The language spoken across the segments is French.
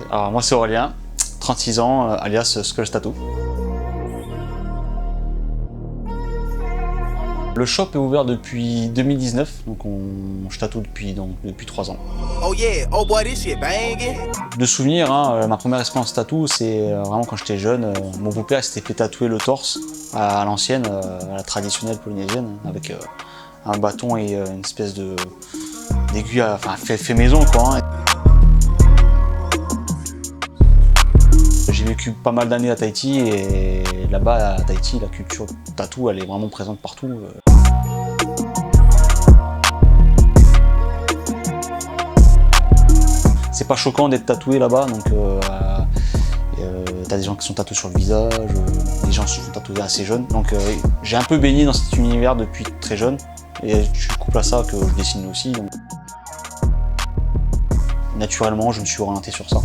Alors moi c'est Aurélien, 36 ans, alias Skulls Tattoo. Le shop est ouvert depuis 2019, donc je tatoue depuis 3 ans. Oh yeah, oh boy, this shit banging. De souvenirs, ma première expérience tatou, c'est vraiment quand j'étais jeune. Mon beau-père s'était fait tatouer le torse à l'ancienne, à la traditionnelle polynésienne, avec un bâton et une espèce d'aiguille, enfin fait maison quoi. J'ai vécu pas mal d'années à Tahiti et là-bas à Tahiti, la culture tatou elle est vraiment présente partout. C'est pas choquant d'être tatoué là-bas, donc t'as des gens qui sont tatoués sur le visage, des gens se font tatouer assez jeunes. Donc j'ai un peu baigné dans cet univers depuis très jeune et je couple à ça que je dessine aussi. Donc, naturellement, je me suis orienté sur ça.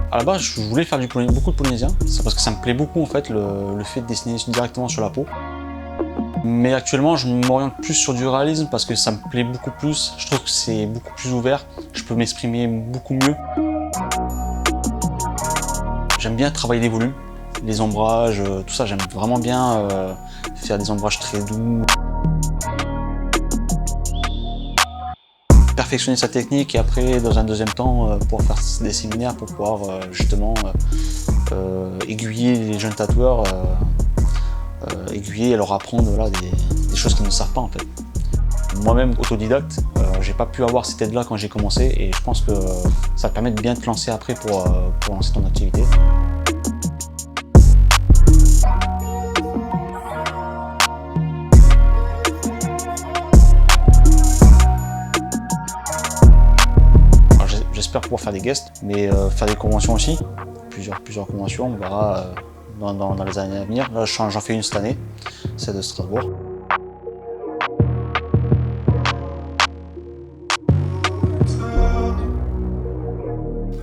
À la base, je voulais faire beaucoup de polynésien, c'est parce que ça me plaît beaucoup en fait le fait de dessiner directement sur la peau. Mais actuellement, je m'oriente plus sur du réalisme parce que ça me plaît beaucoup plus. Je trouve que c'est beaucoup plus ouvert, je peux m'exprimer beaucoup mieux. J'aime bien travailler les volumes, les ombrages, tout ça. J'aime vraiment bien faire des ombrages très doux. Perfectionner sa technique et après, dans un deuxième temps, pour faire des séminaires, pour pouvoir justement aiguiller les jeunes tatoueurs, aiguiller et leur apprendre voilà, des choses qu'ils ne savent pas en fait. Moi-même, autodidacte, j'ai pas pu avoir cette aide-là quand j'ai commencé et je pense que ça permet de bien te lancer après pour lancer ton activité. J'espère pouvoir faire des guests, mais faire des conventions aussi, plusieurs conventions, on verra dans les années à venir. Là, j'en fais une cette année, celle de Strasbourg.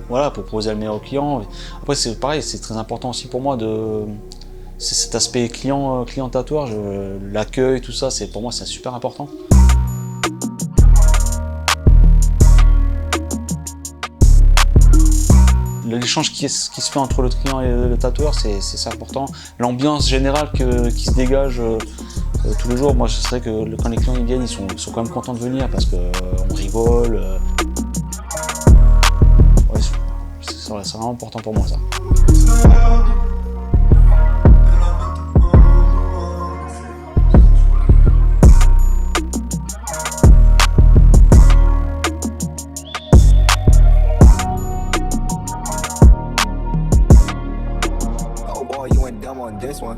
Voilà, pour proposer le meilleur aux clients. Après, c'est pareil, c'est très important aussi pour moi c'est cet aspect client tatoueur, l'accueil, tout ça, pour moi, c'est super important. L'échange qui se fait entre le client et le tatoueur, c'est important. L'ambiance générale qui se dégage tous les jours, moi je sais que quand les clients ils viennent, ils sont quand même contents de venir parce qu'on rigole. Ouais, c'est vraiment important pour moi ça. You went dumb on this one.